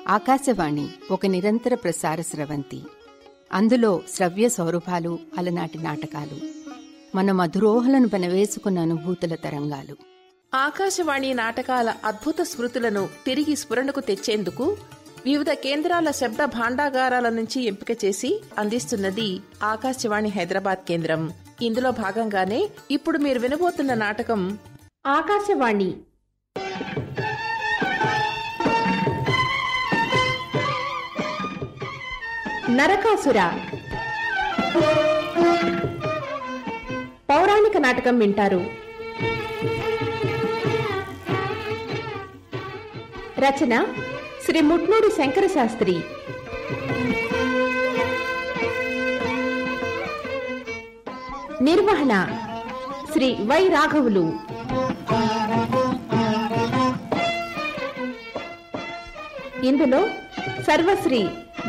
ఆకాశవాణి ఒక నిరంతర ప్రసార స్రవంతి. అందులో శ్రవ్య సౌరభాలు, అలనాటి నాటకాలు, మన మధురోహలను పెనవేసుకున్న అనుభూతుల తరంగాలు. ఆకాశవాణి నాటకాల అద్భుత స్మృతులను తిరిగి స్ఫురణకు తెచ్చేందుకు వివిధ కేంద్రాల శబ్ద భాండాగారాల నుంచి ఎంపిక చేసి అందిస్తున్నది ఆకాశవాణి హైదరాబాద్ కేంద్రం. ఇందులో భాగంగానే ఇప్పుడు మీరు వినబోతున్న నాటకం ఆకాశవాణి నరకాసుర పౌరాణిక నాటకం వింటారు. రచన శ్రీ ముట్నూరి శంకర శాస్త్రి. నిర్వహణ శ్రీ వై రాఘవులు. ఇందులో సర్వశ్రీ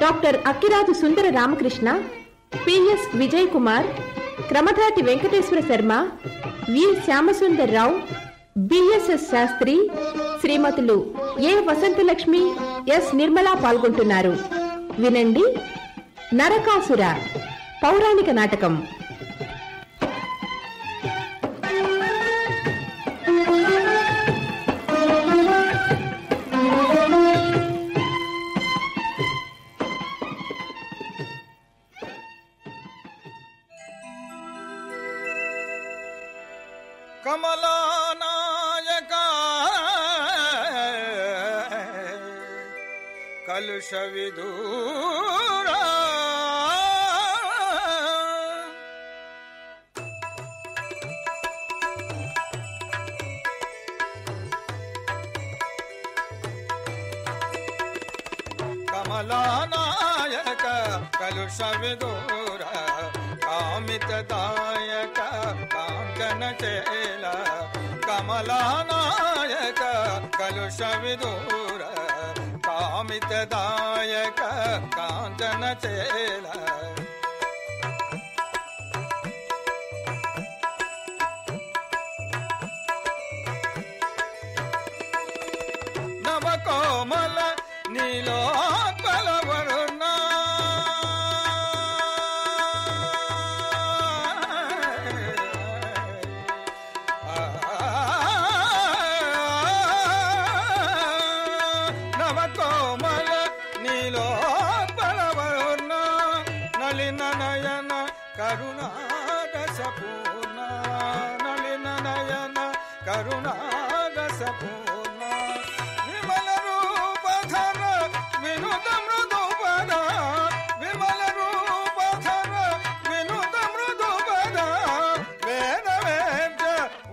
డాక్టర్ అక్కిరాజు సుందర రామకృష్ణ, పిఎస్ విజయ్ కుమార్, క్రమధాటి వెంకటేశ్వర శర్మ, వి శ్యామసుందర్రావు, బిఎస్ఎస్ శాస్త్రి, శ్రీమతులు ఏ వసంతలక్ష్మి, ఎస్ నిర్మలా పాల్గొంటున్నారు. వినండి, నరకాసుర పౌరాణిక నాటకం. కమలానాయక కలుష విదూరా కమలానాయక కలుష విదూరా కామితదాయక కాంచన చేల కమలానాయక కలుష విదూర కామితదాయక కాంచన చేల నవకోమల నీలోత్పల వరుణ నవకోమల నీలోత్పల వరుణ నలిన నయన కరుణారసపూర్ణ నలిన నయన కరుణారసపూర్ణ విమల రూపధర వినుత మృదుపద విమల రూపధర వినుత మృదుపద వేద వేద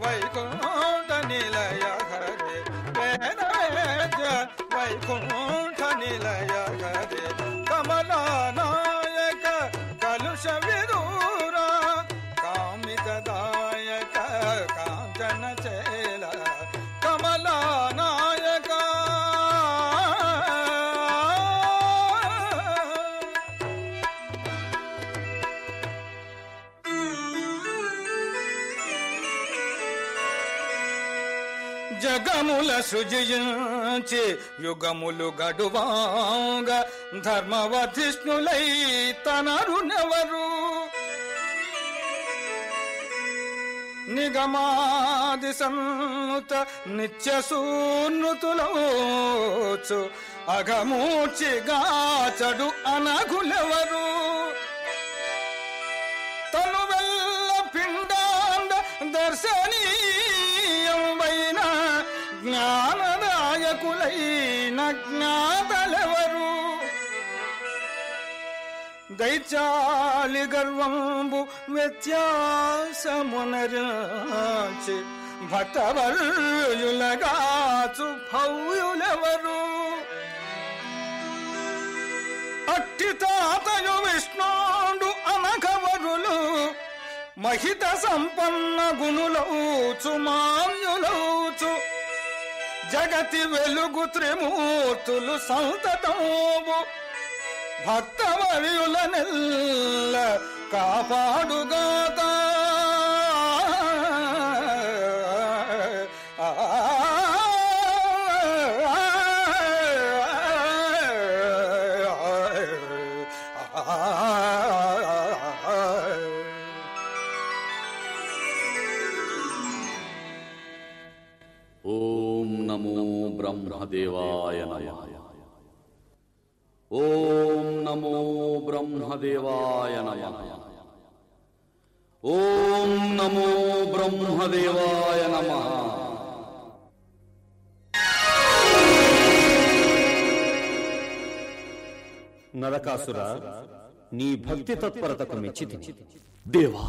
వైకుంఠ నిలయ హరే వేద వేద వైకుంఠ నిలయ హరే కమలానాయక కలుష విదూర కామితదాయక కాంచన చేల కమలానాయక జగముల సృజించి యుగములు గడువాంగ ధర్మవధిష్ణులై తనరునెవరు నిగమాది సన్నుత నిత్య సూన్నుతులవచ్చు అఘమూర్చిగాచడు అనగులెవరు తను వెల్ల పిండాండ దర్శనీయం వైన జ్ఞానదాయకులైన జ్ఞాతలెవరు దైత్యాలి గర్వంబు వ్యత్యాసమునరించి భక్తవర్యులగాచు భవ్యులెవరు అట్టి తాతయు విష్ణుండు అనఘవరులు మహిత సంపన్న గుణులౌచు మాన్యులౌచు జగతి వెలుగు త్రిమూర్తులు సంతతమోబు భక్తవర్యులనెల్ల కాపాడుగాత బ్రహ్మదేవాయ నమః. ఓం నమో బ్రహ్మదేవాయ నమః. ఓం నమో బ్రహ్మదేవాయ నమః. నరకాసుర, నీ భక్తి తత్పరతకు మెచ్చి దేవా,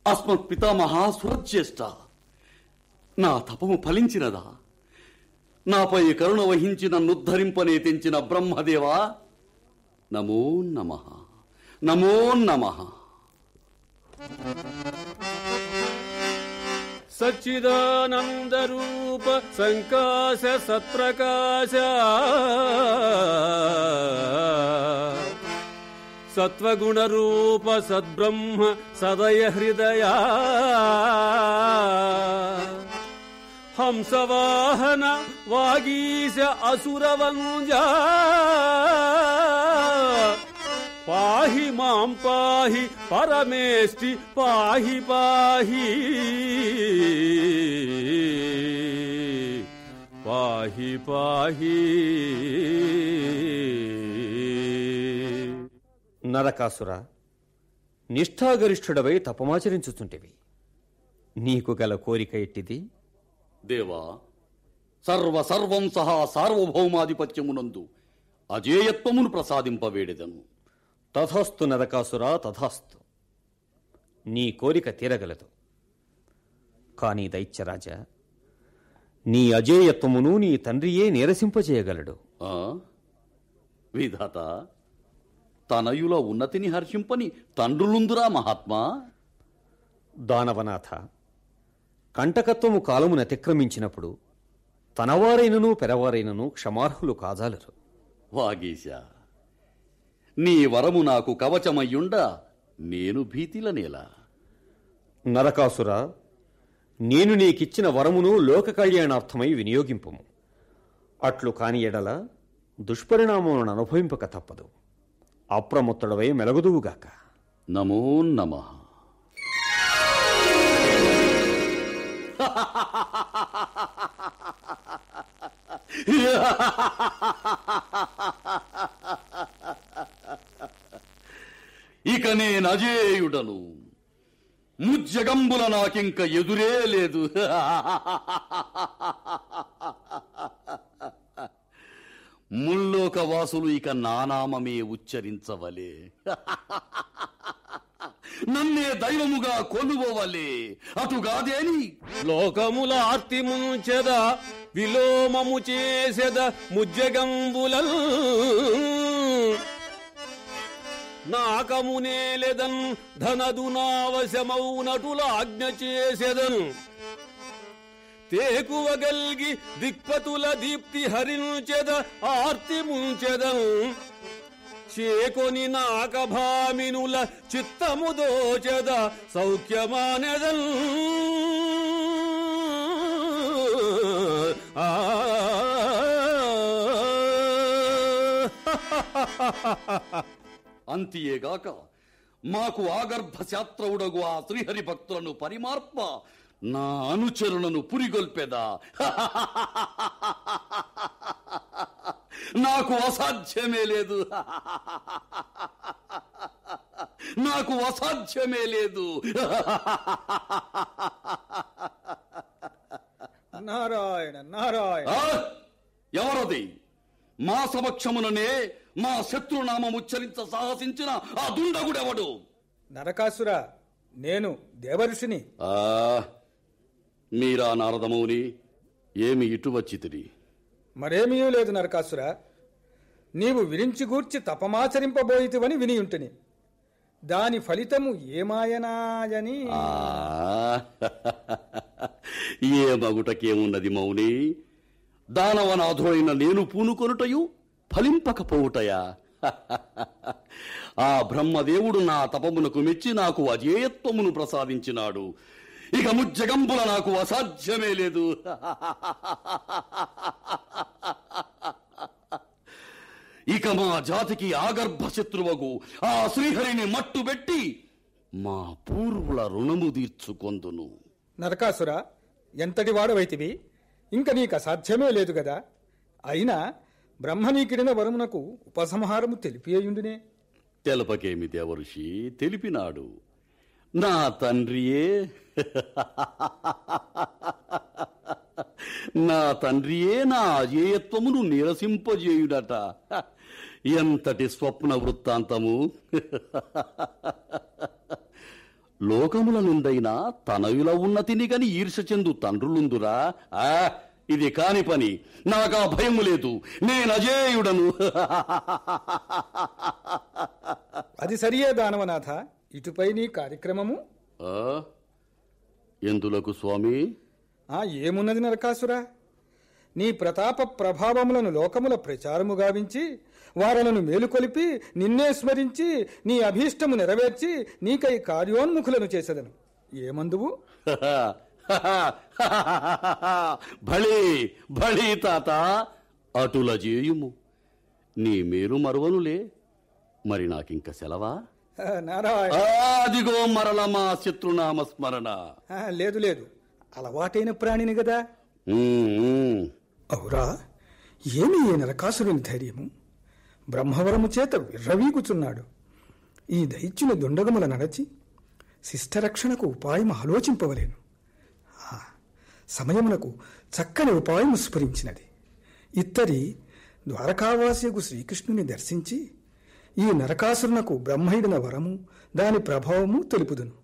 అస్మత్ పితామహ సురజ్యేష్ఠ, నా తపము ఫలించినదా? నాపై కరుణ వహించి నన్నుద్ధరింపనే తెంచిన బ్రహ్మదేవా, నమో నమః, నమో నమః. సచ్చిదానంద రూప సంకాశ సత్ప్రకాశ సత్వగుణ రూప సద్బ్రహ్మ సదయ హృదయ హంసవాహన వాగీశ అసురవంజ పాహి మాం పాహి పరమేష్టి పాహి పాహి పాహి పాహి. నరకాసుర, నిష్ఠాగరిష్ఠుడవై తపమాచరించుచుంటివి. నీకు గల కోరిక ఎట్టిది? దేవా, సర్వం సహా సార్వభౌమాధిపత్యమునందు అజేయత్వమును ప్రసాదింపవేడెదను. తథాస్తు నరకాసుర, తథాస్తు. నీ కోరిక తీరగలదు. కాని దైత్యరాజ, నీ అజేయత్వమును నీ తండ్రియే నీరసింపజేయగలడు. విధాత, తనయుల ఉన్నతిని హర్షింపని తండ్రులుందురా మహాత్మా. దానవనాథ, కంటకత్వము కాలమును అతిక్రమించినప్పుడు తనవారైనను పెరవారైనను క్షమార్హులు కాజాలరు. వాగీశ, నీ వరము నాకు కవచమయ్యుండా నేను భీతిలనేలా? నరకాసుర, నేను నీకిచ్చిన వరమును లోక కళ్యాణార్థమై వినియోగింపుము. అట్లు కాని ఎడల దుష్పరిణామములను అనుభవింపక తప్పదు. అప్రమత్తుడవై మెలగుదువుగాక. నమో నమః. ఇక నేనజేయుడను. ముజ్జగంబుల నాకింక ఎదురే లేదు. ముల్లోక వాసులు ఇక నానామమే ఉచ్చరించవలే. నన్నే దైవముగా కొలువవలే. అటుగాదేని లోకముల ఆర్తి ముంచెద విలోమము చేసెద ముజ్జగంబులల్ నాకమునేలెదన్ ధనదు నావశమౌనటుల ఆజ్ఞ చేసెదన్ తేకువగల్గి దిక్పతుల దీప్తి హరించెద ఆర్తి ముంచెదన్ చేకొని నాకభామినుల చిత్తము దోచెద సౌఖ్యమానెదన్ అంతియేగాక మాకు ఆగర్భ శాస్త్రవుడగు ఆ శ్రీహరి భక్తులను పరిమార్ప నా అనుచరులను పురిగొల్పెదా. నాకు అసాధ్యమే లేదు. నాకు అసాధ్యమే లేదు. నారాయణ నారాయణ. ఎవరది? మా సమక్షముననే మా శత్రునామం ఉచ్చరించ సాహసించిన ఆ దుండగుడెవడు? నరకాసుర, నేను దేవర్షిని. మీరా నారదమౌని? ఏమి ఇటు వచ్చితిరి? మరేమీ లేదు నరకాసుర. నీవు విరించి గూర్చి తపమాచరింపబోయితివని వినియుంటిని. దాని ఫలితము ఏమాయనాయని. ఏ మగుటకేమున్నది మౌని? దానవనాథుడైన నేను పూనుకొనుటయు ఫలింపకపోవుటయా? ఆ బ్రహ్మదేవుడు నా తపమునకు మెచ్చి నాకు అజేయత్వమును ప్రసాదించినాడు. ఇక ముజ్జగంబుల నాకు అసాధ్యమే లేదు. ఇక మా జాతికి ఆగర్భ శత్రువగు ఆ శ్రీహరిని మట్టుబెట్టి మా పూర్వుల రుణము తీర్చుకొందును. నరకాసుర, ఎంతటి వాడవైతివి? ఇంక నీకు అసాధ్యమే లేదు కదా. అయినా బ్రహ్మ నీకిడిన వరమునకు ఉపసంహారము తెలిపియుండునే. తెలపకేమి దేవఋషి, తెలిపినాడు. నా తండ్రియే నా అజేయత్వమును నిరసింపజేయుడట. ఎంతటి స్వప్న వృత్తాంతము! లోకముల నుండైనా తనయుల ఉన్నతిని గని ఈర్ష చెందు తండ్రులుందురా? ఇది కాని పని. నాకా భయము లేదు, నేను అజేయుడను. అది సరియే దానవనాథ. ఇటుపై నీ కార్యక్రమము ఎందులకు స్వామి? ఏమున్నది నరకాసురా, నీ ప్రతాప ప్రభావములను లోకముల ప్రచారము గావించి వారలను మేలుకొలిపి నిన్నే స్మరించి నీ అభీష్టము నెరవేర్చి నీకై కార్యోన్ముఖులను చేసెదను. ఏమందువు? భళీ భళీ తాత, అటుల చేయుము. నీ మేలు మరువనులే. మరి నాకింక సెలవా? నారాయణ, అదిగో మరల మా శత్రునామ స్మరణ. లేదు లేదు, అలవాటైన ప్రాణిని గదా. అవురా, ఏమి ఈ నరకాసురుని ధైర్యము! బ్రహ్మవరము చేత విర్రవీగుచున్నాడు. ఈ దైత్యుని దుండగముల నడచి శిష్టరక్షణకు ఉపాయము ఆలోచింపవలేను. సమయమునకు చక్కని ఉపాయము స్ఫురించినది. ఇత్తరి ద్వారకావాసియకు శ్రీకృష్ణుని దర్శించి ఈ నరకాసురునకు బ్రహ్మయుడిన వరము దాని ప్రభావము తెలుపుదును.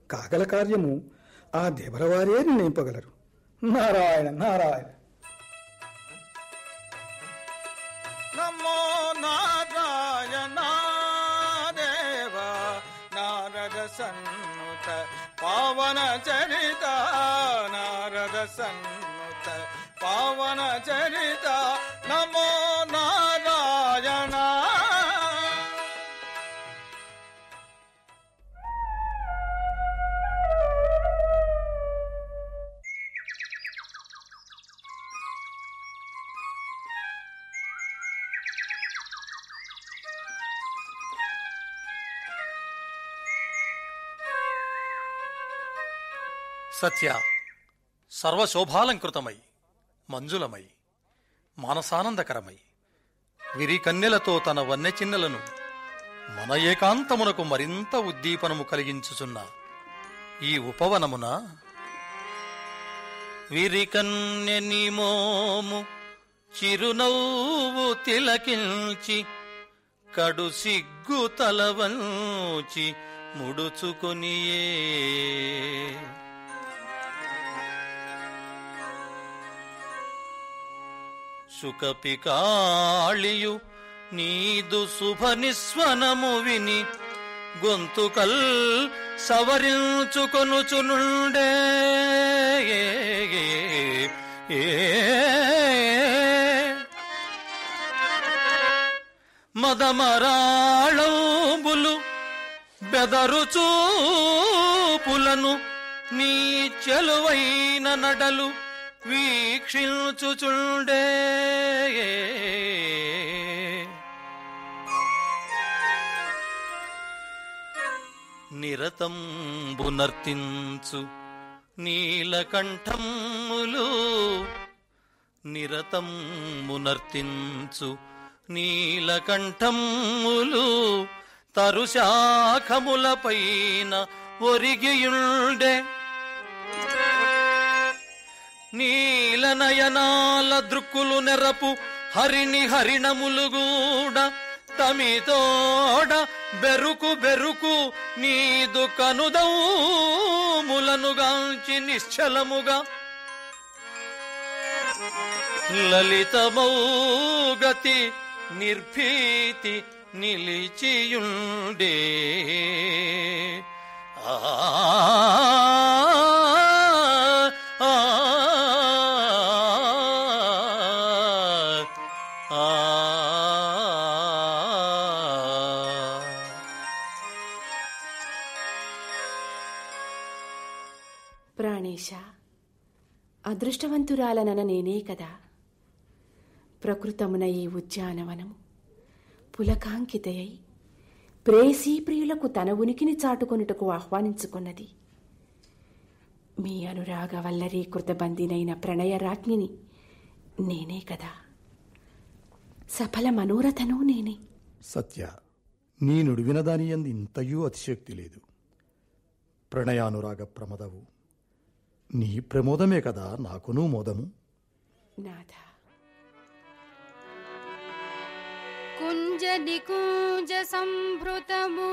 కాగల కార్యము ఆ దేవరవారే నిర్ణయింపగలరు. నారాయణ నారాయణ. నమో నారాయణ దేవ నారద సన్నుత పావన చరిత, నారద సన్నుత పావన చరిత, నమో నారాయణ. సత్య సర్వశోభాలంకృతమై మంజులమై మానసానందకరమై విరికన్నెలతో తన వన్నెచిన్నెలను మన ఏకాంతమునకు మరింత ఉద్దీపనము కలిగించుచున్న ఈ ఉపవనమున విరికన్నె మోము చిరునవ్వు తిలకించి కడు సిగ్గు తలవంచి ముడుచుకొనియే సుఖపికాళియు నీదు శుభనిస్వనము విని గొంతుకల్ సవరించుకొనుచునుండే. మదమరాళంబులు బెదరుచూపులను నీ చెలువైన నడలు వీక్షించుచుండే. నిరతంబునర్తించు నీలకంఠములు, నిరతంబునర్తించు నీలకంఠములు తరుశాఖములపైన ఒరిగియుండే. నీలనయనాల దృక్కులు నెరపు హరిణి హరిణములుగూడ తమితోడ బెరుకు బెరుకు నీదు కనుదౌములనుగాంచి నిశ్చలముగా లలితమౌ గతి నిర్భీతి నిలిచియుండే. ప్రాణేశ, అదృష్టవంతురాలనన నేనే కదా. ప్రకృతమున ఈ ఉద్యానవనము పులకాంకితయై ప్రేసీ ప్రియులకు తన ఉనికిని చాటుకొనుటకు ఆహ్వానించుకున్నది. మీ అనురాగ వల్లరీకృత బందినైన ప్రణయరాజ్ఞిని నేనే కదా. సఫల మనోరథను నేనే. సత్య, నీ నుడివిన దాని యందు ఇంతయూ అతిశక్తి లేదు. ప్రణయానురాగ ప్రమదవు. నీ ప్రమోదమే కదా నాకునూ మోదము. నాథ, కుంజ నికుంజ సంభృతము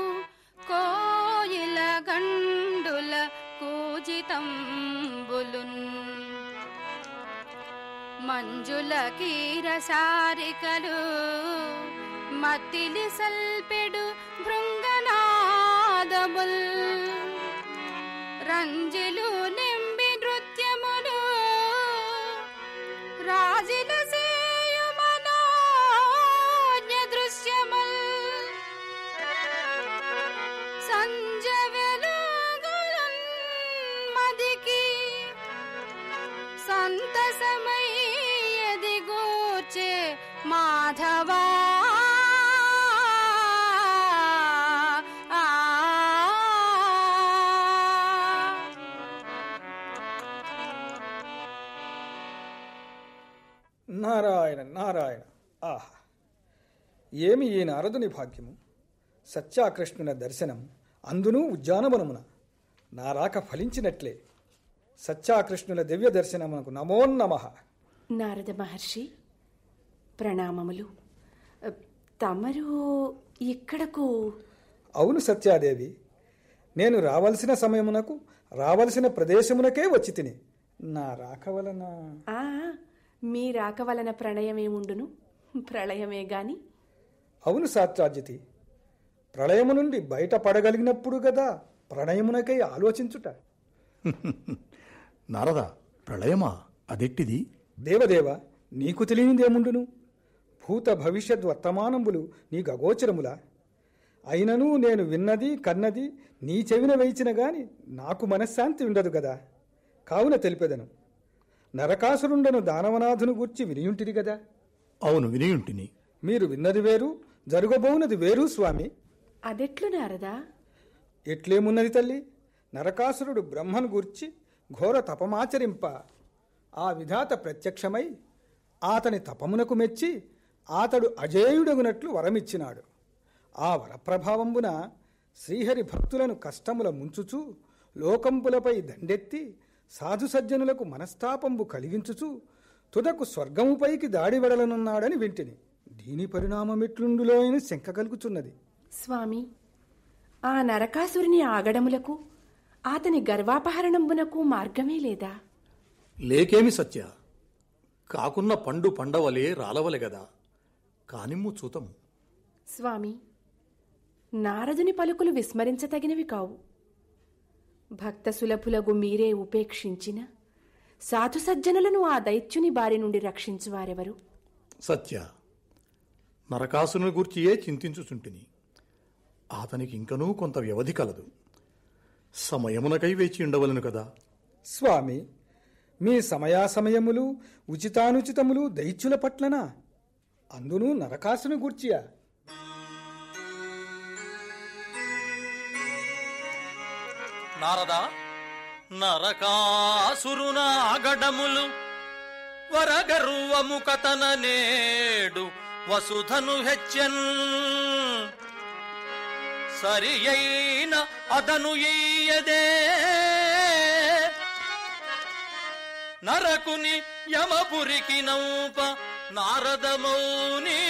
కోయిల గండుల కూజితంబులున్ మంజుల కీరసారికలు మత్తిలి సల్పెడు భృంగనాదముల్ రంజిలు నింబి నృత్యములు రాజిల సేయుమనోజ్ఞ దృశ్యముల్ సంజ వెలుగులన్ మదికి సంతసమై ఎదిగూర్చే మాధవా. నారాయణ నారాయణ. ఆహా, ఏమి ఈ నారదుని భాగ్యము! సత్యాకృష్ణుల దర్శనం, అందునూ ఉద్యానవనమున. నా రాక ఫలించినట్లే. సత్యాకృష్ణుల దివ్య దర్శనమునకు నమోన్నమః. నారద మహర్షి, ప్రణామములు. తమరు ఇక్కడకు? అవును సత్యాదేవి, నేను రావలసిన సమయమునకు రావలసిన ప్రదేశమునకే వచ్చి తిని. నా రాక వలన మీ రాక వలన ప్రణయమేముండును? ప్రళయమే గాని. అవును సాత్రాజ్యతి, ప్రళయము నుండి బయటపడగలిగినప్పుడు గదా ప్రణయమునకై ఆలోచించుట. నారద, ప్రళయమా? అదెట్టిది? దేవదేవ, నీకు తెలియనిదేముండును? భూత భవిష్యత్ వర్తమానంబులు నీకు అగోచరములా? అయినను నేను విన్నది కన్నది నీ చెవిన వేయించిన గాని నాకు మనశ్శాంతి ఉండదు గదా. కావున తెలిపెదను. నరకాసురుండను దానవనాథును గూర్చి వినియుంటిది గదా? అవును, వినియుంటిని. మీరు విన్నది వేరు, జరుగబోవునది వేరు స్వామి. అదెట్లు నారదా? ఎట్లేమున్నది తల్లి? నరకాసురుడు బ్రహ్మను గూర్చి ఘోర తపమాచరింప ఆ విధాత ప్రత్యక్షమై ఆతని తపమునకు మెచ్చి ఆతడు అజేయుడగునట్లు వరమిచ్చినాడు. ఆ వరప్రభావంబున శ్రీహరి భక్తులను కష్టముల ముంచుచూ లోకంబులపై దండెత్తి సాధు సజ్జనులకు మనస్తాపంబు కలిగించుచూ తుదకు స్వర్గముపైకి దాడి వెడలనున్నాడని వింటిని. దీని పరిణామమెట్లుండులో అని శంక కలుగుచున్నది. స్వామి, ఆ నరకాసురుని ఆగడములకు అతని గర్వాపహరణంబునకు మార్గమే లేదా? లేకేమి సత్య, కాకున్న పండు పండవలే రాలవలె గదా. కానిమ్ము చూతము. స్వామి, నారదుని పలుకులు విస్మరించతగినవి కావు. భక్త సులభులగు మీరే ఉపేక్షించిన సాధు సజ్జనులను ఆ దైత్యుని బారి నుండి రక్షించువారెవరు? సత్య, నరకాసుని గూర్చియే చింతించుచుంటిని. అతనికి ఇంకనూ కొంత వ్యవధి కలదు. సమయమునకై వేచి ఉండవలను కదా. స్వామి, మీ సమయాసమయములు ఉచితానుచితములు దైత్యుల పట్లనా? అందునూ నరకాసుని గూర్చియా? నారదా, నరకాసురునాగడములు వరగర్వము కతన నేడు వసుధను హెచ్చన్ సరి అయిన అదను ఎయ్యదే నరకుని యమపురికి నౌప నారదమౌని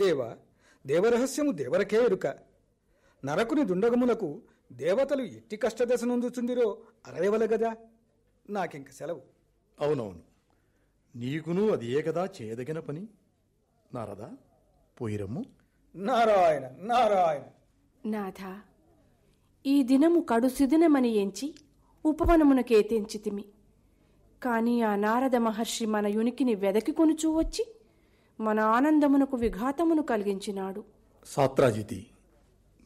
దేవ, దేవరహస్యము దేవరకే ఎరుక. నరకుని దుండగములకు దేవతలు ఎట్టి కష్టదశ నొందుచుండిరో అరయవల గదా. నాకింక సెలవు. అవునవును, నీకును అది ఏ కదా చేయదగిన పని. నారదా, పోయిరమ్ము. నారాయణ నారాయణ. నాథ, ఈ దినము కడుసిదినమని ఎంచి ఉపవనమునకేతెంచితిమి. కాని ఆ నారద మహర్షి మన యునికిని వెదకి కొనుచూ వచ్చి మన ఆనందమునకు విఘాతమును కలిగించినాడు. సాత్రాజితి,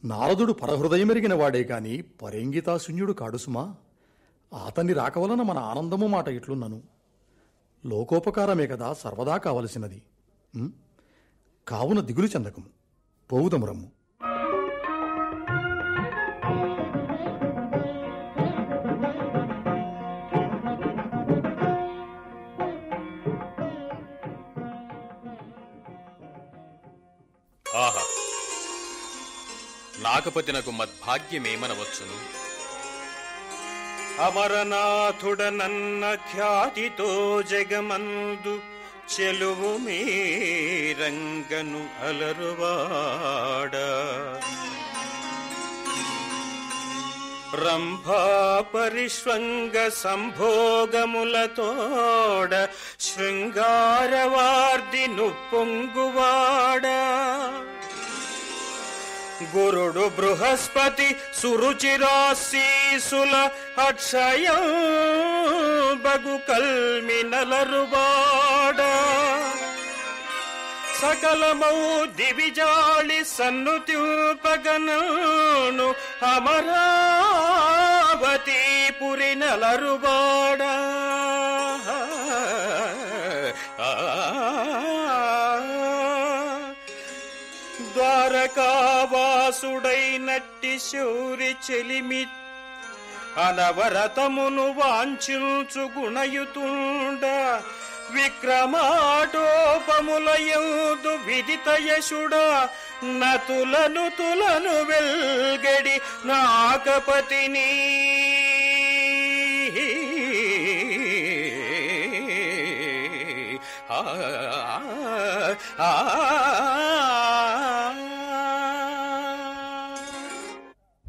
నారదుడు పరహృదయమెరిగిన వాడే కాని పరేంగితాశూన్యుడు కాడుసుమా. అతన్ని రాకవలన మన ఆనందము మాట ఇట్లున్నను. లోకోపకారమే కదా సర్వదా కావలసినది. కావున దిగులు చెందకము, పోవుదము రమ్ము. ఆహా, నాగపతినకు మద్భాగ్యమేమనవచ్చును? అమరనాథుడనన్న ఖ్యాతితో జగమందు చెలువు మీరంగను అలరువాడ, రంభా పరిష్వంగ సంభోగములతోడ శృంగారవార్ది నుప్పొంగువాడ, గురుడు బృహస్పతి సురుచిరాశీసుల అక్షయం బగు కల్మి నలరువాడ, సకలమౌ దివిజాళి సన్నుతిపగను అమరావతి పురి నలరువాడ, ద్వారకావాసుడైనట్టి శౌరి చెలిమి అనవరతమును వాంఛించు గుణయుతుండ, విక్రమాటోపములయందు విదిత యశుడా నతులను తులను వెల్గడి నాగపతిని,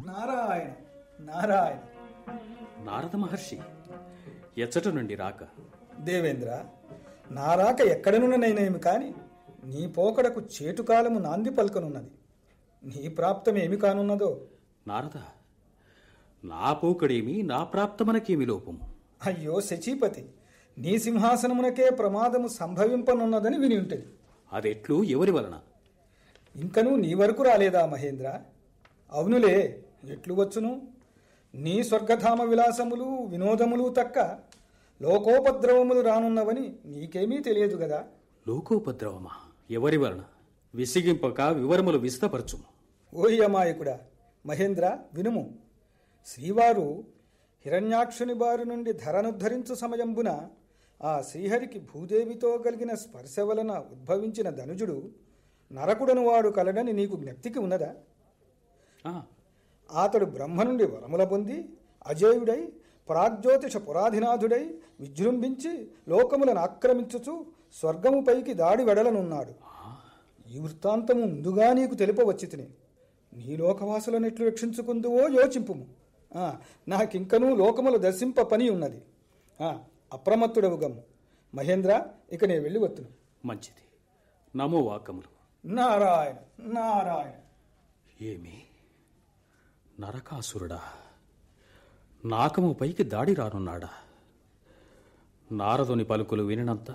నారాయణ నారాయణ. నారద మహర్షి ఎచ్చట నుండి రాక? దేవేంద్ర, నా రాక ఎక్కడనున్ననైనేమి కాని నీ పోకడకు చేటుకాలము నాంది పలుకనున్నది. నీ ప్రాప్తమేమి కానున్నదో? నారద, నా పోకడేమి, నా ప్రాప్తమనకేమి లోపము? అయ్యో శచీపతి, నీ సింహాసనమునకే ప్రమాదము సంభవింపనున్నదని విని ఉంటుంది. అదెట్లు, ఎవరి వలన? ఇంకనూ నీ వరకు రాలేదా మహేంద్ర? అవునులే, ఎట్లు వచ్చును? నీ స్వర్గధామ విలాసములు వినోదములు తక్క లోకోపద్రవములు రానున్నవని నీకేమీ తెలియదు గదా. లోకోపద్రవమా? ఎవరి వలన? విసిగింపక వివరములు విస్తపరచుము. ఓయ్ అమాయకుడా, మహేంద్ర వినుము. శ్రీవారు హిరణ్యాక్షుని బారి నుండి ధరనుద్ధరించు సమయంబున ఆ శ్రీహరికి భూదేవితో కలిగిన స్పర్శ వలన ఉద్భవించిన ధనుజుడు నరకుడను వాడు కలడని నీకు జ్ఞప్తికి ఉన్నదా? అతడు బ్రహ్మ నుండి వరముల పొంది అజేయుడై ప్రాగ్జ్యోతిష పురాధినాథుడై విజృంభించి లోకములను ఆక్రమించుచు స్వర్గముపైకి దాడి వెడలనున్నాడు. ఈ వృత్తాంతము ముందుగా నీకు తెలుపవచ్చి తిని నీ లోకవాసులను ఎట్లు రక్షించుకుందువో యోచింపుము. నాకింకనూ లోకములు దర్శింప పని ఉన్నది. అప్రమత్తుడవు గమ్ము. మహేంద్ర, ఇక నే వెళ్ళి వత్తును. మంచిది. నమో వాకములు. నారాయణ నారాయణ. ఏమి నరకాసురుడా నాకము పైకి దాడి రానున్నాడా? నారదుని పలుకులు వినినంత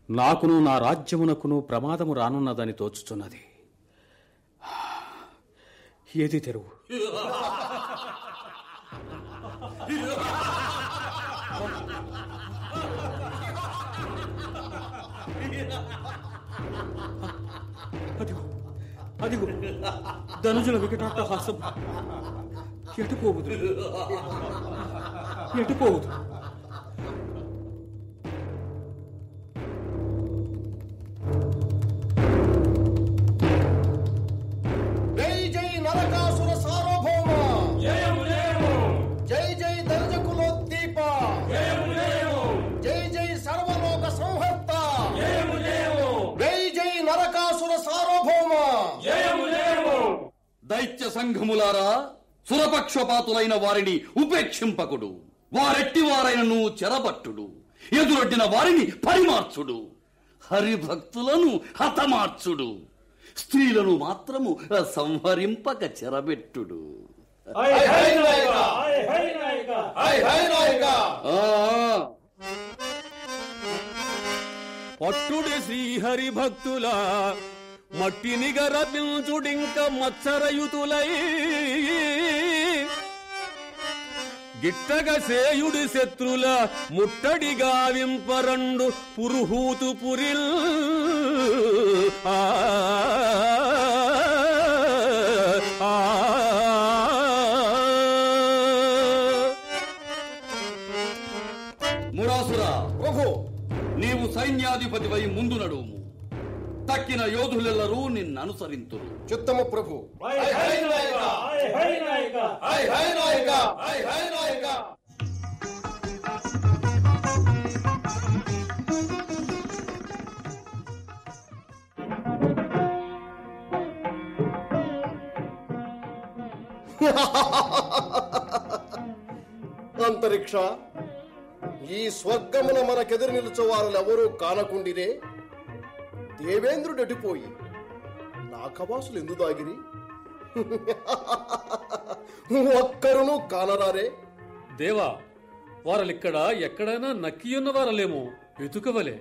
నాకును నా రాజ్యమునకును ప్రమాదము రానున్నదని తోచుచున్నది. ఏది తెరువు. అదిగో ధనుజుల వికటాట్టహాసం. ఎటుపోవుదు ఎటుపోవుదు. జై జై నరకాసుర సార్వభౌమ, జై జై ధనుజకులోద్దీప, జై జై సర్వలోక సంహర్త, జై జై నరకాసుర సార్వభౌమ. దైత్య సంఘములారా, సురపక్షపాతులైన వారిని ఉపేక్షింపకుడు. వారెట్టి వారైనను చెరబట్టుడు. ఎదురొడ్డిన వారిని పరిమార్చుడు. హరిభక్తులను హతమార్చుడు. స్త్రీలను మాత్రము సంహరింపక చెరబెట్టుడు. పట్టుడి శ్రీహరి భక్తుల మట్టిని గరపించుడింక మత్సరయుతులై గిట్టగా సేయుడి శత్రుల ముట్టడి గావింపరండు పురుహూతు పురిల్ మురాసురా ప్రభు, నీవు సైన్యాధిపతివై ముందు నడుము. తక్కిన యోధులెల్లరూ నిన్ననుసరింతురు. చిత్తము ప్రభు. అంతరిక్ష, ఈ స్వర్గమున మనకెదురు నిలుచువారులెవరూ కానకుండిరే దేవేంద్రుడు ఎడిపోయి నా కవాసులు ఎందు దాగిరి ఒక్కరును కానరారే. దేవా, వారలిక్కడ ఎక్కడైనా నక్కియున్న వారలేమో వెతుకవలే.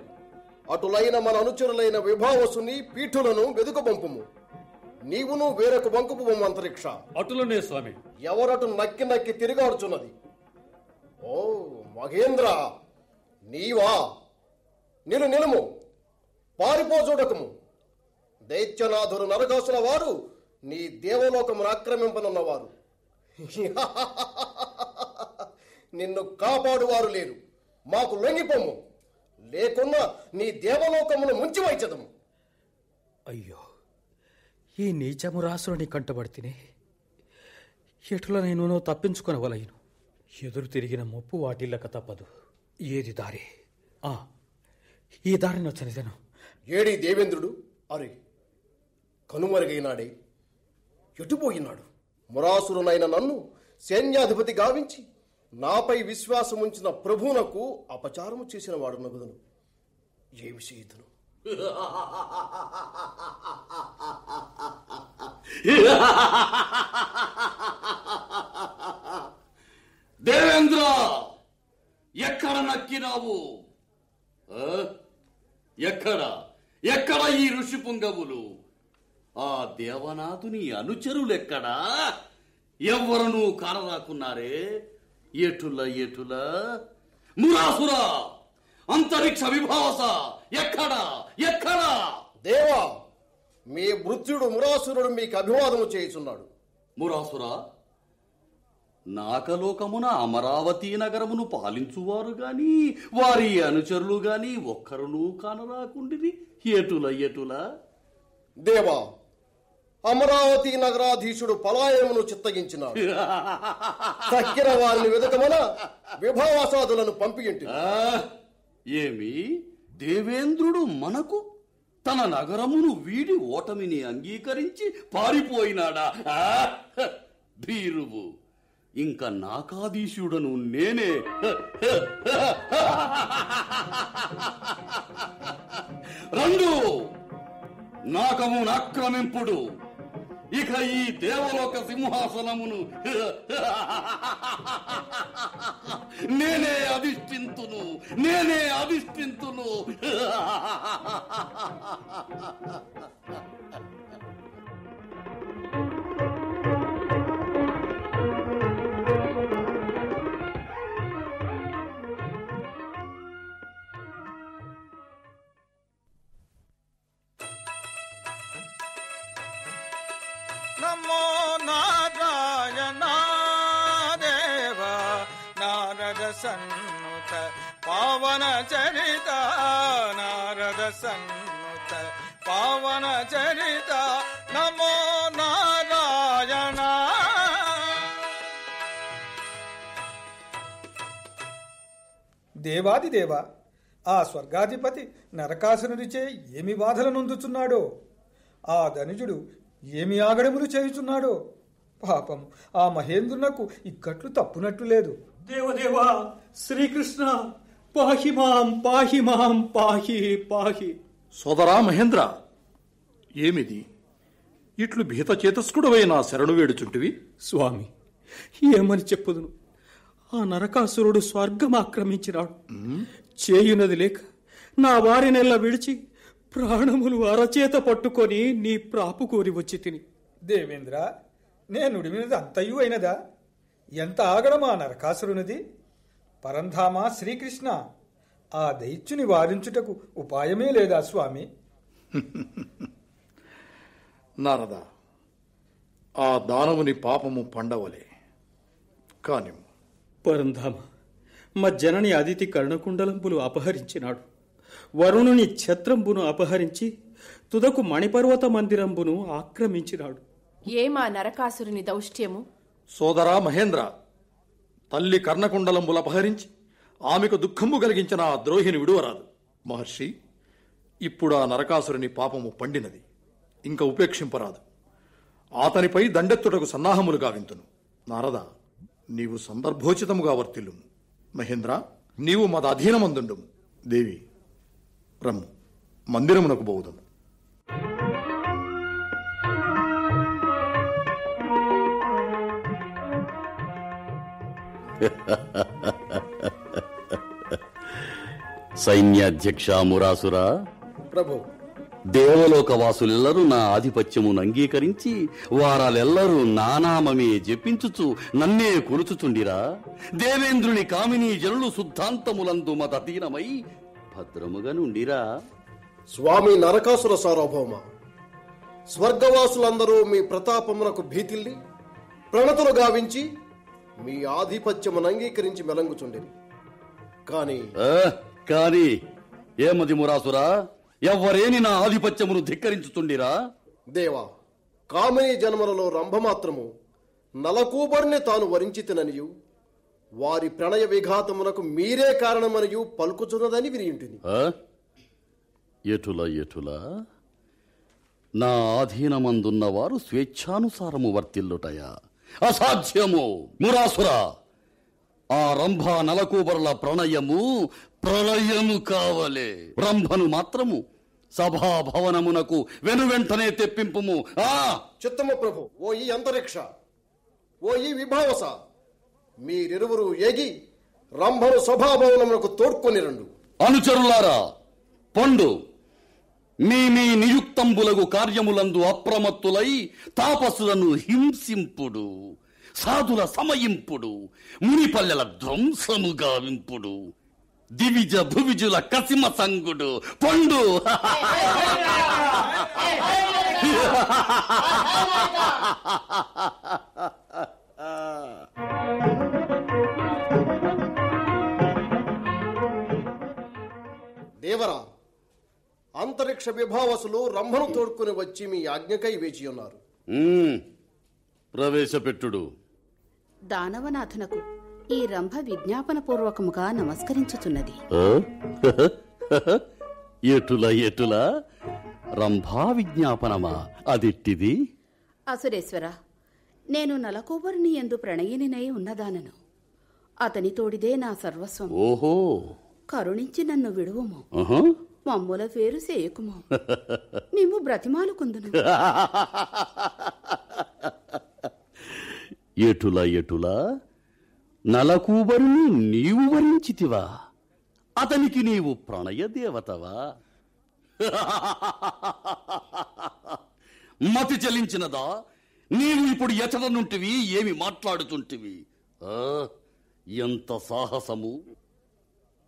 అటులైన మన అనుచరులైన విభావసుని పీఠులను వెదుకబంపుము. నీవును వేరొక వంకుపు అంతరిక్ష. అటులనే స్వామి. ఎవరటు నక్కి నక్కి తిరిగాడుచున్నది? ఓ మహేంద్ర, నీవా? నిలుము, పారిపోజూడకము. దైత్యనాథుడు నరకాసుల వారు నీ దేవలోకమును ఆక్రమింపనున్నవారు. నిన్ను కాపాడువారు లేరు. మాకు లొంగిపోము, లేకున్నా నీ దేవలోకమును ముంచివైచదము. అయ్యో, ఈ నీచమురాసుని కంటబడితేనే ఎటుల నేను తప్పించుకొనవలయను. ఎదురు తిరిగిన ముప్పు వాటిల్లక తప్పదు. ఏది దారి? ఈ దారిని వచ్చినదను. ఏడి దేవేంద్రుడు? అరే, కనుమరుగైనాడే, ఎటుపోయినాడు? మురాసురునైన నన్ను సైన్యాధిపతి గావించి నాపై విశ్వాసముంచిన ప్రభువునకు అపచారము చేసిన వాడు నగుదను. ఏమి చేయుదును? దేవేంద్ర, ఎక్కడ నక్కినావు? ఎక్కడ ఈ ఋషి పుంగవులు? ఆ దేవనాథుని అనుచరులెక్కడా? ఎవ్వరనూ కానరాకున్నారే. ఎటుల మురాసురా, అంతరిక్ష విభావస, ఎక్కడా? దేవా, మీ మృత్యుడు మురాసురుడు మీకు అభివాదము చేయుచున్నాడు. మురాసురా, నాకలోకమున అమరావతి నగరమును పాలించువారు గాని వారి అనుచరులు గాని ఒక్కరునూ కానరాకుండిరి. ఎటుల? దేవా, అమరావతి నగరాధీశుడు పలాయనమును చిత్తగించినాడు. తక్కిన వారిని వెదకమన విభావాసాదులను పంపియింటి. ఏమి దేవేంద్రుడు మనకు తన నగరమును వీడి ఓటమిని అంగీకరించి పారిపోయినాడా? భీరువు, ఇంక నాకాధీశుడను నేనే. రండు, నాకమును ఆక్రమింపుడు. ఇక ఈ దేవలోక సింహాసనమును నేనే అధిష్ఠింతును. నమో నారాయణ దేవ నారద సన్నుత పావన చరిత, నారద సన్నుత పావన చరిత. నమో నారాయణ. దేవాదిదేవ, ఆ స్వర్గాధిపతి నరకాసురుడిచే ఏమి బాధలు నొందుచున్నాడో, ఆ ధనుజుడు ఏమి ఆగడములు చేయుచున్నాడో. పాపం, ఆ మహేంద్రునకు ఇక్కట్లు తప్పునట్టు లేదు. దేవదేవా శ్రీకృష్ణ, పాహి. సోదరా మహేంద్ర, ఏమిది? ఇట్లు భీత చేతస్కుడవై నా శరణు వేడుచుంటివి? స్వామి, ఏమని చెప్పుదును? ఆ నరకాసురుడు స్వర్గం ఆక్రమించినాడు. చేయునది లేక నా వారినెల్లా విడిచి ప్రాణములు అరచేత పట్టుకొని నీ ప్రాపు కోరి వచ్చి తిని. దేవేంద్ర, నేను విన్నది అంతయు అయినదా? ఎంత ఆగడమా నరకాసురునిది? పరంధామ శ్రీకృష్ణ, ఆ దైత్యుని వారించుటకు ఉపాయమే లేదా స్వామి? నారద, ఆ దానవుని పాపము పండవలే కాని పరంధామ, మా జనని అదితి కర్ణకుండలంబులు అపహరించినాడు. వరుణుని ఛత్రంబును అపహరించి తుదకు మణిపర్వత మందిరంబును ఆక్రమించినాడు. ఏమా నరకాసురుని దౌష్ట్యము? సోదరా మహేంద్ర, తల్లి కర్ణకుండలంబులు అపహరించి ఆమెకు దుఃఖము కలిగించిన ఆ ద్రోహిని విడువరాదు. మహర్షి, ఇప్పుడు ఆ నరకాసురుని పాపము పండినది, ఇంకా ఉపేక్షింపరాదు. అతనిపై దండెత్తుటకు సన్నాహములు గావింతును. నారద, నీవు సందర్భోచితముగా వర్తిల్లు. మహేంద్ర, నీవు మద అధీనమందుండు. దేవి, రమ్ము, మందిరమునకు బోవుదము. సైన్యాధ్యక్ష మురాసురా, ప్రభు, దేవలోకవాసులెల్లరూ నా ఆధిపత్యమును అంగీకరించి వారాలెల్లరూ నానామమే జపించుచు నన్నే కొలుచుచుండిరా. దేవేంద్రుని కామినీ జనులు శుద్ధాంతములందు మతీనమై భద్రముగా నుండిరా. స్వామి నరకాసుర సార్వభౌమ, స్వర్గవాసులందరూ మీ ప్రతాపమునకు భీతిల్లి ప్రణతులు గావించి మీ ఆధిపత్యమును అంగీకరించి మెలంగుచుండిరి. కాని ఏమది మురాసురా, ఎవ్వరేని నా ఆధిపత్యమును ధిక్కరించుతుండిరా? దేవా, కామినీ జన్మలలో రంభమాత్రము నలకూబర్ని తాను వరించితిననియు వారి ప్రణయ విఘాతమునకు మీరే కారణమనియు పలుకుచున్నదని వినియుంటిని. ఎటుల నా ఆధీనమందున్న వారు స్వేచ్ఛానుసారము వర్తిల్లుటయా? అసాధ్యము మురాసురా. ఆ రంభ నలకూబరుల ప్రణయము ప్రళయము కావలే. రంభను మాత్రము సభాభవనమునకు వెనువెంటనే తెప్పింపుము. చిత్తము ప్రభు. ఓ ఈ అంతరిక్ష, ఓ ఈ విభావస, మీరిరువురు ఏగి రంభను సభాభవనమునకు తోడ్కొని రండు. అనుచరులారా, పండు మీ నియుక్తంబులగు కార్యములందు అప్రమత్తులై తాపసులను హింసింపుడు, సాధుల సమయింపుడు, మునిపల్లెల ధ్వంసము గావింపుడు, దివిజ భువిజుల కసిమ సంగుడు పండు. దేవరా, అంతరిక్ష విభావసులు రంభను తోడ్కొని వచ్చి మీ ఆజ్ఞకై వేచి ఉన్నారు. ప్రవేశపెట్టుడు. దానవనాథునకు ఈ రంభ విజ్ఞాపన పూర్వకముగా నమస్కరించుచున్నది. ఎటుల రంభా విజ్ఞాపనమా? అదిట్టిది? అసురేశ్వర, నేను నలకూబరుని యందు ప్రణయినినై ఉన్నదానను. అతని తోడిదే నా సర్వస్వం. ఓహో, కరుణించి నన్ను విడువుము, మమ్ముల పేరు సేయకుము, మేము బ్రతిమాలుకుందును. ఎటుల నలకూబరుని నీవు వరించితివా? అతనికి నీవు ప్రణయ దేవతవా? మతి చలించినదా? నీవు ఇప్పుడు ఎచటనుంటివి? ఏమి మాట్లాడుతుంటివి? ఎంత సాహసము!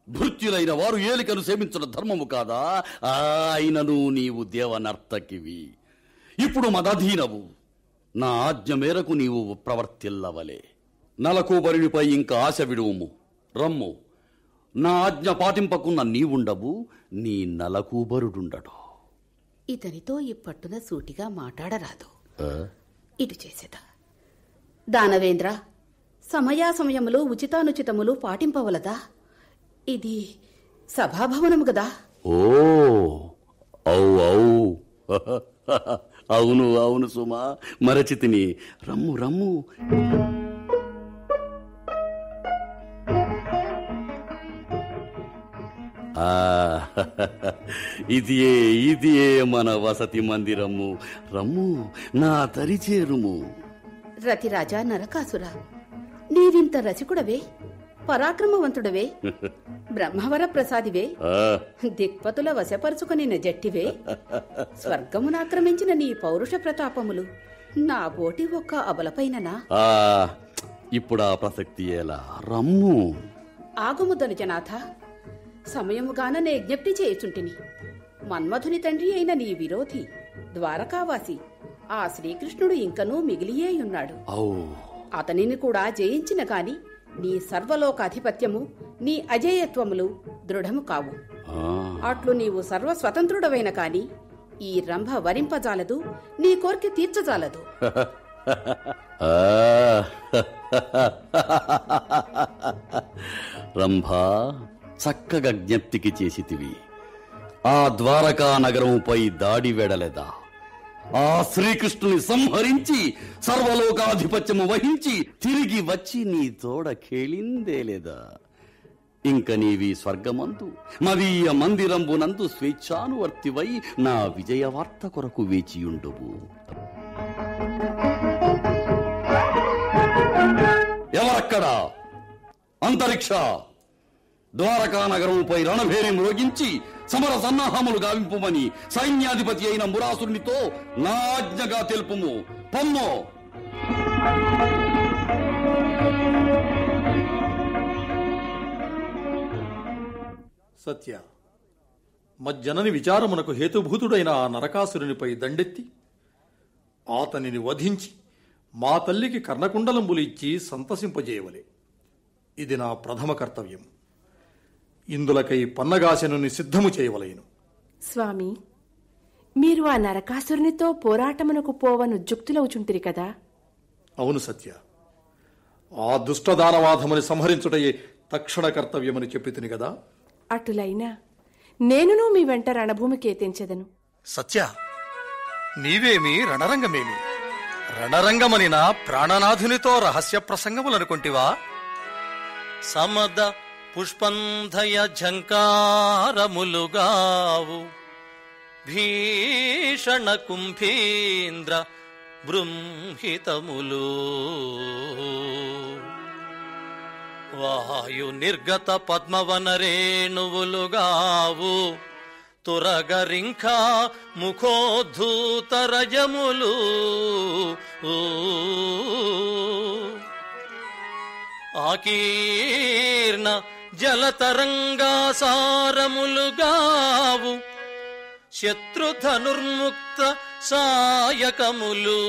భృత్యులైన వారు ఏలికను సేవించడం ధర్మము కాదా? అయినను నీవు దేవనర్తకివి. ఇప్పుడు మదధీనవు. నా ఆజ్ఞ మేరకు నీవు ప్రవర్తిల్లవలే. నలకూబరునిపై ఇంకా ఆశ విడువుము. రమ్ము. నా ఆజ్ఞ పాటింపకున్న నీవుండవు, నీ నలకూబరుడుండడు. ఇతనితో ఈ పట్టున సూటిగా మాట్లాడరాదు. ఇటు చేసేదా దానవేంద్ర, సమయాసమయములు ఉచితానుచితములు పాటింపవలదా? ఇది సభాభవనము గదా. ఓ అవును సుమా, మరచితిని. రమ్ము. ఇదియే మన వసతి మందిరము. రమ్ము, నా తరిచేరుము. రతిరాజా నరకాసుర, నీవింత రసికుడవే, పరాక్రమవంతుడవే, బ్రహ్మవర ప్రసాదివే, దిక్పతుల వశపరుచుకుని జట్టివే, స్వర్గమునాక్రమించిన నీ పౌరుష ప్రతాపములు నా బోటి ఒక్క అబలపైననా? ఇప్పుడా ప్రసక్తి ఎలా? రమ్ము. ఆగుము ధనుజనాథ, సమయముగాన నే జ్ఞప్తి చేయుచుంటిని. మన్మధుని తండ్రి అయిన నీ విరోధి ద్వారకావాసి ఆ శ్రీకృష్ణుడు ఇంకనూ మిగిలియేయున్నాడు. అతనిని కూడా జయించిన గాని నీ సర్వలోకాధిపత్యము, నీ అజేయత్వములు దృఢము కావు. అట్లు నీవు సర్వస్వతంత్రుడవైన కాని ఈ రంభ వరింపజాలదు, నీ కోర్కె తీర్చజాలదు. రంభా, చక్కగా జ్ఞప్తికి చేసితివి. ఆ ద్వారకా నగరముపై దాడి వెడలేదా? ఆ శ్రీకృష్ణుని సంహరించి సర్వలోకాధిపత్యము వహించి తిరిగి వచ్చి నీ తోడ కేళిందే లేదా? ఇంక నీవి స్వర్గమందు మదీయ మందిరంబునందు స్వేచ్ఛానువర్తివై నా విజయవార్త కొరకు వేచియుండువు. ఎవరక్కడా? అంతరిక్ష! ద్వారకా నగరముపై రణభేరి మ్రోగించి సమర సన్నాహములు గావింపుమని సైన్యాధిపతి అయిన మురాసునితో నా ఆజ్ఞగా తెలుపుము. పొమ్మో. సత్య, మజ్జనని విచారమునకు హేతుభూతుడైన ఆ నరకాసురునిపై దండెత్తి అతనిని వధించి మా తల్లికి కర్ణకుండలంబులు ఇచ్చి సంతసింపజేయవలే. ఇది నా ప్రథమ కర్తవ్యం. ఇందులకై పన్నగాశనుని సిద్ధము చేయవలేను. స్వామి, మీరు ఆ నరకాసురునితో పోరాటమునకు పోవను జుక్తులవుచుంటిరి కదా? అవును సత్య, ఆ దుష్టదానవాధముని సంహరించుటయే తక్షణ కర్తవ్యమని చెప్పితిని కదా. అటులైనా నేనును మీ వెంట రణభూమికి ఎత్తించెదను. సత్య, నీవేమి రణరంగమేమి? రణరంగమనినా ప్రాణనాథునితో రహస్య ప్రసంగములనుకుంటివా? సమద పుష్పంధయ ఝంకారములుగావు భీషణ కుంభీంద్ర బృంహితములు వాయు నిర్గత పద్మవనరేణువులుగావు తురగరింఖ ముఖోద్ధూతరజములు ఆకీర్ణ జలతరంగాసారములుగావు శత్రుధనుర్ముక్త సాయకములు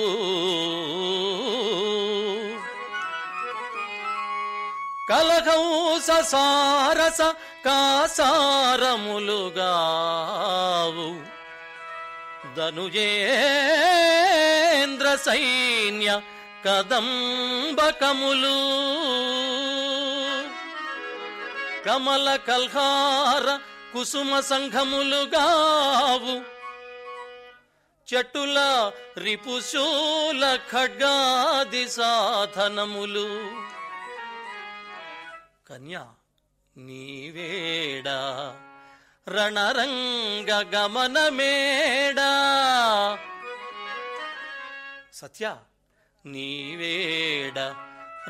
కలహంస సారస కాసారములుగావు ధనుజేంద్ర సైన్య కదంబకములు కమల కల్హార కుసుమ సంఘములుగావు చటుల రిపుశూల ఖడ్గాది సాధనములు కన్యా నీవేడా రణరంగ గమనమేడా సత్య నీవేడ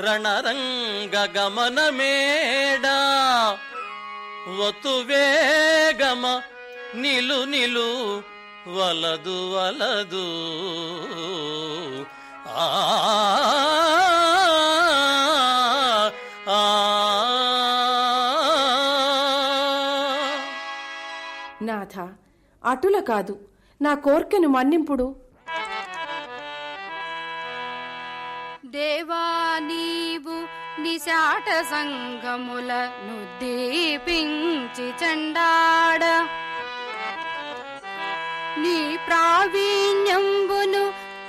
రణరంగ గమనమేడా వతు వేగమ నిలు నిలు వలదు వలదు ఆ నాథ, అటుల కాదు, నా కోర్కెను మన్నింపుడు. దేవా నీవు నిశాట సంఘములను దీపించి చండాడ నీ ప్రావీణ్యంబును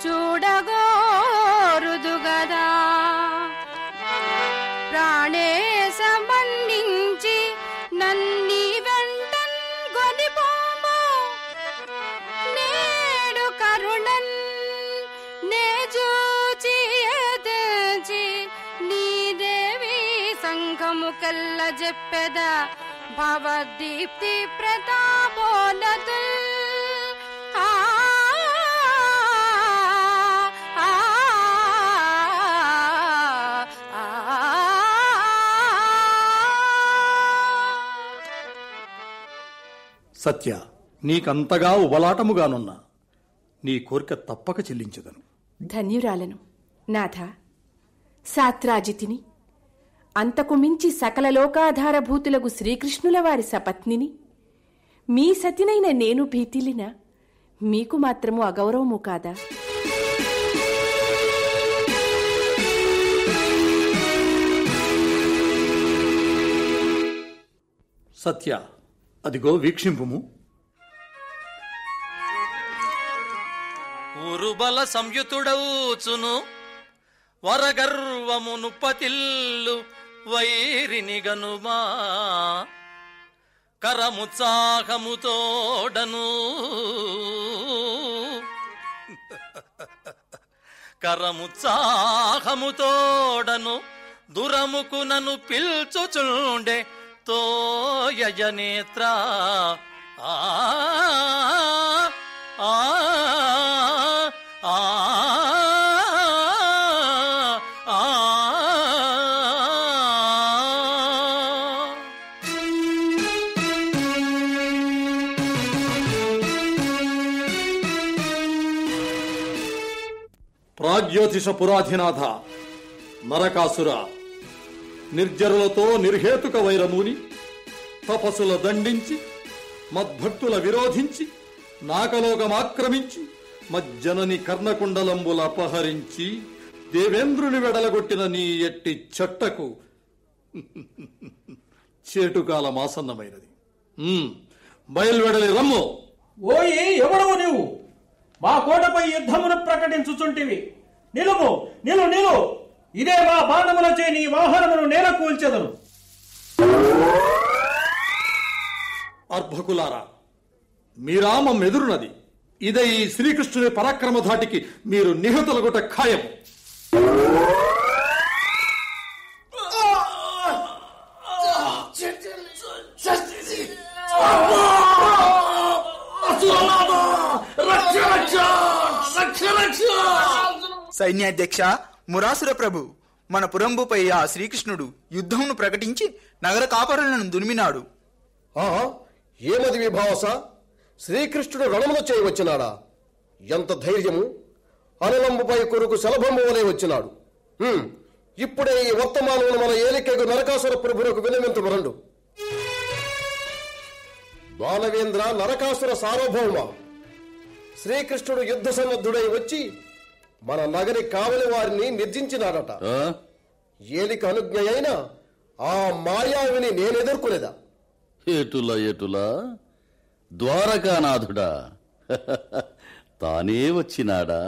చూడగోరుదు గదా ప్రాణేశ మన్నించి నన్ని వెంటన్ గొనిపోము నేడు కరుణన్ నేజూచి ఎదచి నీ దేవి సంఘముకెల్ల చెప్పెద భవదీప్తి ప్రతాపోన్నతుల్ సత్య, నీకంతగా ఉబలాటముగానున్నా నీ కోరిక తప్పక చెల్లించదను. ధన్యురాలను. నాథ, సాత్రాజితిని, అంతకు మించి సకల లోకాధారభూతులకు శ్రీకృష్ణుల వారి సపత్నిని, మీ సతినైన నేను భీతిలిన మీకు మాత్రము అగౌరవము కాదా? సత్య, అదిగో వీక్షింపుము. ఉరుబల సంయుతుడవుచును వరగర్వమును పతిల్లు వైరిని గనుమా కరముత్సాహముతోడను కరముత్సాహముతోడను దురముకునను పిల్చుచుండే తోయజనేత్ర ఆ ఆ ఆ ప్రాగ్యోతిష పురాధినాథ నరకాసుర, నిర్జరులతో నిర్హేతుక వైరమూని తపస్సుల దండించి మద్భక్తుల విరోధించి నాకలోకమాక్రమించి మజ్జనని కర్ణకుండలంబుల అపహరించి దేవేంద్రుని వెడలగొట్టిన నీ ఎట్టి చెట్టకు చేటుకాలం ఆసన్నమైనది. బయలువెడలి రమ్ము. ఓయి, ఎవడవు నీవు? మా కోటపై యుద్ధమును ప్రకటించుచుంటివి. నిలుము, నిలు. ఇదే మా బాణములచే నీ వాహనమును నేల కూల్చెదను. అర్భకులారా, మీరా మమ్మెదురున్నది. ఇదే ఈ శ్రీకృష్ణుని పరాక్రమ ధాటికి మీరు నిహతులగుట ఖాయం. సైన్యాధ్యక్ష మురాసుర ప్రభు, మన పురంబుపై ఆ శ్రీకృష్ణుడు యుద్ధమును ప్రకటించి నగర కాపరులను దునిమినాడు. ఏమది విభావస? శ్రీకృష్ణుడు రణములు చేయవచ్చినాడా? ఎంత ధైర్యము! అనలంబుపై కొరకు శలభము వలె వచ్చినాడు. ఇప్పుడే ఈ వర్తమానమును మన ఏలికగు నరకాసుర ప్రభువుకు వినవింతుమరండు. బాలవేంద్ర, నరకాసుర సార్వభౌమ, శ్రీకృష్ణుడు యుద్ధ సన్నద్ధుడై వచ్చి మన నగరి కావలి వారిని నిర్జించినాడట. ఏలిక అనుజ్ఞ అయిన ఆ మాయావిని నేనెదుర్కొనేదా? ఎటులా ద్వారకానాథుడా తానే వచ్చినాడా?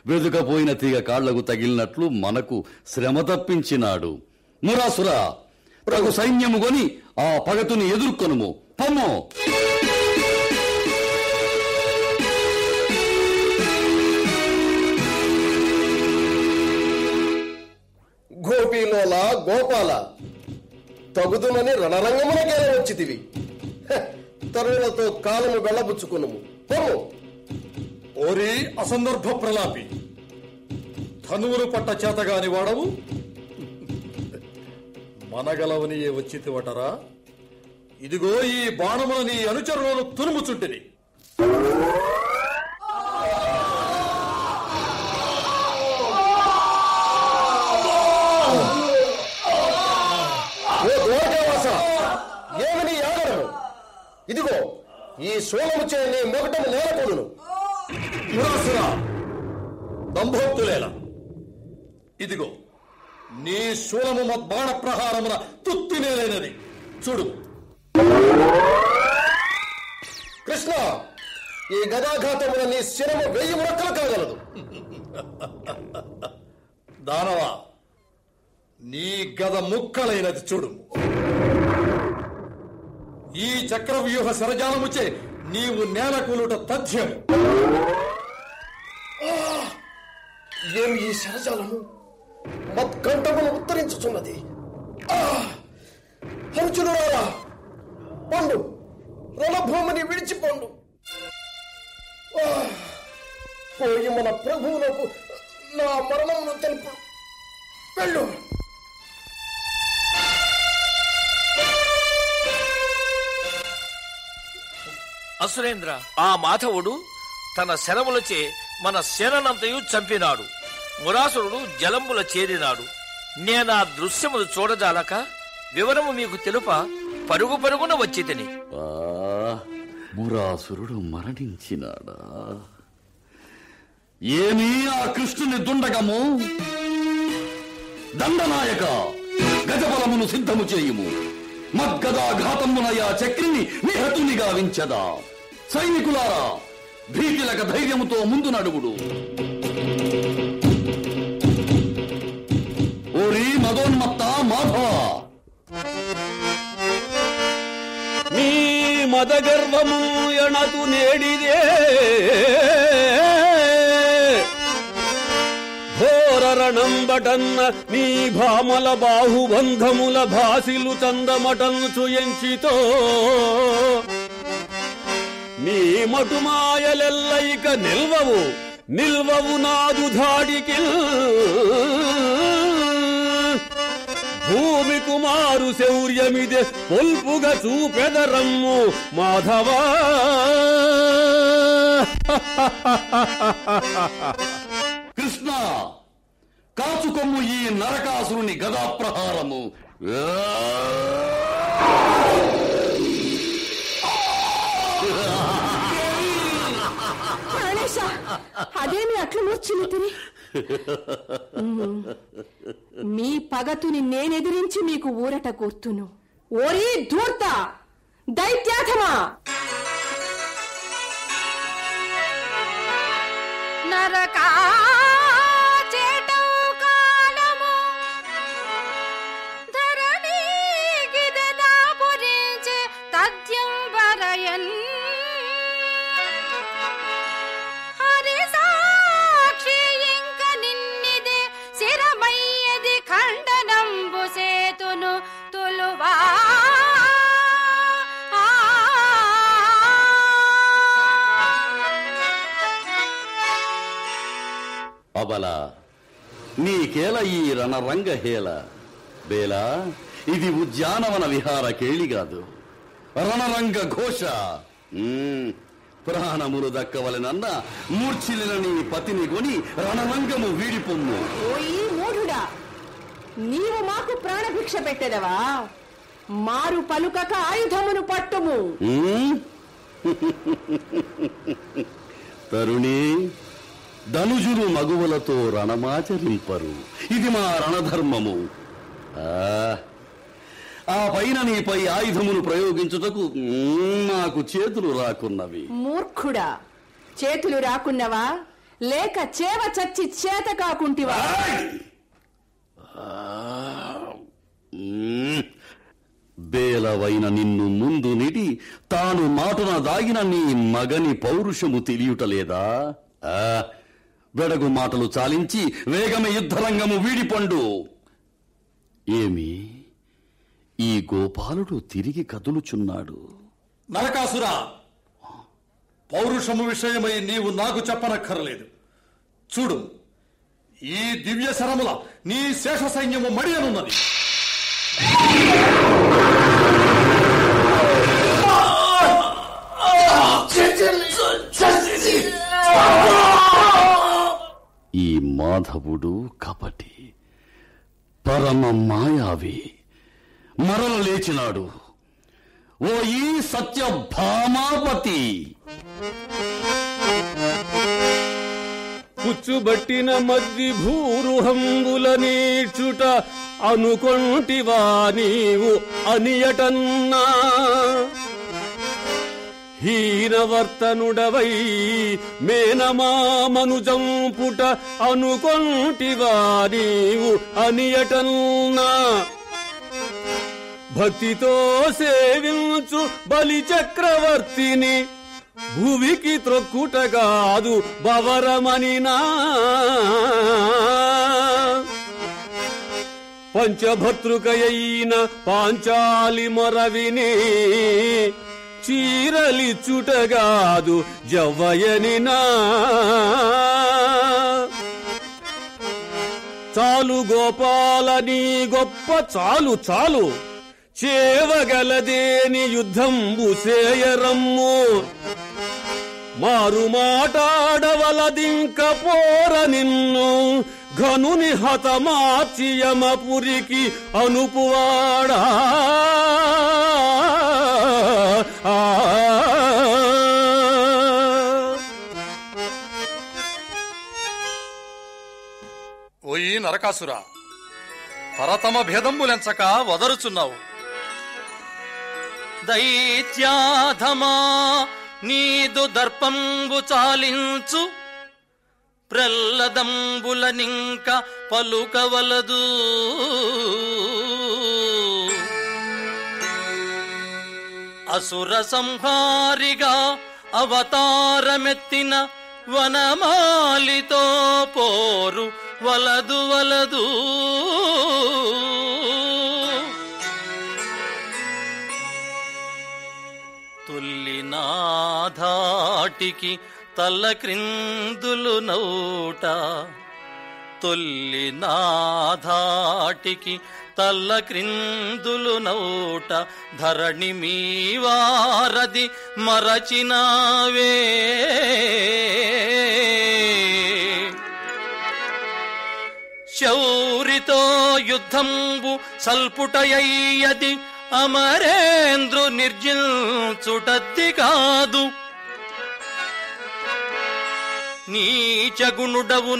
వెదుకపోయిన తీగ కాళ్లకు తగిలినట్లు మనకు శ్రమ తప్పించినాడు. మురాసురా, ప్రభు సైన్యము కొని ఆ పగతుని ఎదుర్కొనుము. పమ్ము. గోపీలోల గోపాల, తగుదునని రణరంగమునకే వచ్చితివి. తరువులతో కాలము వెళ్ళబుచ్చుకును. ఓరి అసందర్భ ప్రలాపి, ధనువులు పట్ట చేతగాని వాడవు, మనగలవని వచ్చితివటరా? ఇదిగో ఈ బాణమును నీ అనుచరులను తురుముచుంటిని. ఏమని ఆగడము? ఇదిగో ఈ శూలము చే నీ మొగటము నేలకొడును. మురాసురా, దంభోక్తులేలా, ఇదిగో నీ శూలము బాణ ప్రహారమున తుత్తి నేలైనది. చూడు కృష్ణ, ఈ గదాఘాతమున నీ శిరము 1000 ముక్కలు కాగలదు. దానవా, నీ గద ముక్కలైనది. చూడు, ఈ చక్రవ్యూహ శరజాలముచే నీవు నేల కూలుట తథ్యం. ఏమి ఈ శరజాలము మత్కంఠమును ఉత్తరించుచున్నది. హరుచులురారా, పండు, రణభూమిని విడిచిపోండు. పోయి మన ప్రభువులకు నా మరణమును తెలుపు. వెళ్ళు. అసురేంద్ర, ఆ మాధవుడు తన శరములచే మన సేనంతయు చంపినాడు. మురాసురుడు జలంబుల చేరినాడు. నేనా దృశ్యములు చూడజాలక వివరము మీకు తెలుప పరుగు పరుగున వచ్చి తిని. మురాసురుడు మరణించినాడా? ఏమీ ఆ కృష్ణుని దుండగము? దండనాయక, గజబలమును సిద్ధము చేయుము. మగ్గదాఘాతమునయా చక్రిని నిహతునిగా వించదా. సైనికులారా, భీతిలక ధైర్యముతో ముందు నడుగుడు. ఓరి మదోన్మత్త మాధవ, నీ మదగర్వము ఎణతు నేడిదే. ఘోరరణంబటన్న నీ భామల బాహుబంధముల భాసిలు చందమటంచు ఎంచితో నీ మటుమాయలెల్లైక నిల్వవు నాదు ధాడికి. భూమి కుమారు శౌర్యమిదే పొల్పుగా చూపెదరమ్ము మాధవా. కృష్ణ, కాచుకొమ్ము ఈ నరకాసురుని గదాప్రహారము. అదేమి అట్లు మూర్చిమితిరి? మీ పగతుని నేనెదిరించి మీకు ఊరట కూర్తును. ఓరీ ధూర్త దైత్యాధమా! నరకా చేటౌ కాలము ధరణీకిద దాపురించే తథ్యం వరయన్ హరి సాక్షి ఇంక నిన్నిదే శిరమయ్యది ఖండనంబు సేతును తులువా. అబల, నీకేల ఈ రణరంగహేళ? బేలా, ఇది ఉద్యానవన విహార కేళిగాదు, రణరంగ ఘోష. ప్రాణములు దక్కవలెనన్న మూర్ఛిలిన నీ పతిని కొని రణరంగము వీడిపొమ్ము. ఓయి మూఢుడా, నీవు మాకు ప్రాణభిక్ష పెట్టెదవా? మారు పలుకక ఆయుధమును పట్టుము. తరుణి, ధనుజులు మగువలతో రణమాచరింపరు. ఇది మా రణధర్మము. ఆ పైన నీపై ఆయుధమును ప్రయోగించుటకు నాకు చేతులు రాకున్నవి. మూర్ఖుడా, చేతులు రాకున్నవా లేక చేవ చచ్చి చేత కాకుంటివా? బేలవైన నిన్ను ముందు నిడి తాను మాటున దాగిన నీ మగని పౌరుషము తెలియుటలేదా? వెడగు మాటలు చాలించి వేగమే యుద్ధరంగము వీడిపండు. ఏమి, ఈ గోపాలుడు తిరిగి కదులుచున్నాడు? నరకాసురా, పౌరుషము విషయమై నీవు నాకు చెప్పనక్కర్లేదు. చూడు, ఈ దివ్య శరముల నీ శేష సైన్యము మడియనున్నది. ఈ మాధవుడు కపటి, పరమ మాయావి మరల లేచినాడు. ఓ ఈ సత్య భామాపతి, పుచ్చుబట్టిన మద్ది భూరుహంబుల నీచుట అనుకొంటివా నీవు అనియటన్నా. హీనవర్తనుడవై మేనమామను జంపుట అనుకొంటివా నీవు అనియటన్నా. భక్తితో సేవించు బలి చక్రవర్తిని భువికి త్రొక్కుటగాదు బవరమనినా. పంచభద్రుకయైన పాంచాలి మొరవిని చీరలిచ్చుటగాదు జవ్వయనినా. చాలు గోపాలని గొప్ప చాలు చాలు, చేవగలదేని యుద్ధంబు సేయరమ్ము. మారు మాటాడవలదింక పోర నిన్ను ఘనుని హతమార్చి యమపురికి అనుపువాడా. ఓయి నరకాసురా, పరతమ భేదంబులెంచక వదరుచున్నావు. దైత్యాధమా నీదు దర్పంబు చాలించు, ప్రల్లదంబులనింక పలుకవలదు. అసుర సంహారిగా అవతారమెత్తిన వనమాలితో పోరు వలదు వలదు. తొల్లినాధాటికి తల్ల క్రిందులు నౌట, తొల్లినాధాటికి తల్ల క్రిందులు నౌట, ధరణి మీ వారది మరచినావే. శౌరితో యుద్ధంబు సల్పుటయ్యది, అమరేంద్రు నిర్జించుటద్ది కాదు. నీచగుణుడవునైనని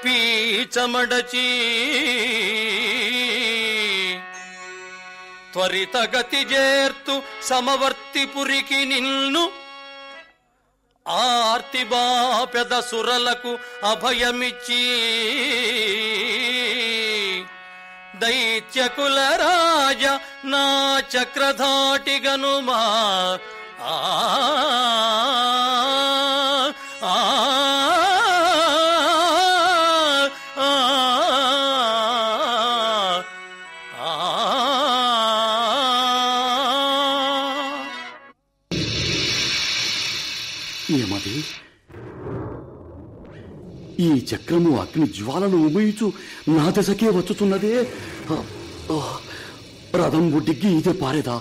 పీచమడచి త్వరితగతి చేర్తు సమవర్తిపురికి నిన్ను, ఆర్తిబాపెద సురలకు అభయమిచ్చి దైత్యకుల రాజ నా చక్రధాటిగనుమా. ఆ ఆ ఏమది? ఈ చక్రము అగ్ని జ్వాలను ఉమయించు నా దశకే వచ్చుతున్నదే. రథం బుడ్డికి ఇదే పారేదా?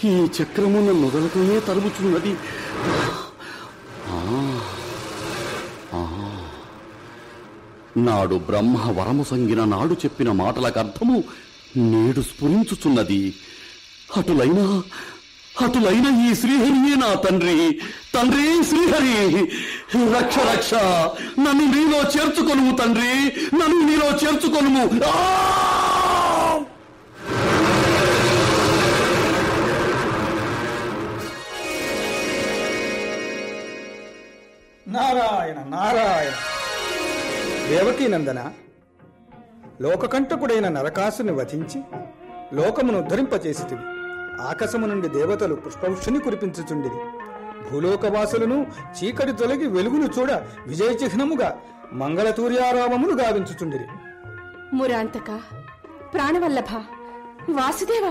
ఈ చక్రము నన్ను వదలకనే తరుముచున్నది. నాడు బ్రహ్మ వరము సంగిన నాడు చెప్పిన మాటలకు అర్థము నేడు స్ఫురించుచున్నది. అటులైన ఈ శ్రీహరియే నా తండ్రి. తండ్రి శ్రీహరి, రక్ష రక్ష, నన్ను నీలో చేర్చుకొనుము తండ్రి, నన్ను నీలో చేర్చుకొనుము. నారాయణ నారాయణ. దేవకీ నందన, లోకకంటకుడైన నరకాసుని వధించి లోకమును ఉద్ధరింపచేసితివి. ఆకాశము నుండి దేవతలు పుష్పవృష్టిని కురిపించుచుండిరి. భూలోకవాసులను చీకటి తొలగి వెలుగును చూడ విజయ చిహ్నముగా మంగళతూర్యారామములు గావించుచుండిరి. మురాంతక, ప్రాణవల్లభ, వాసుదేవ,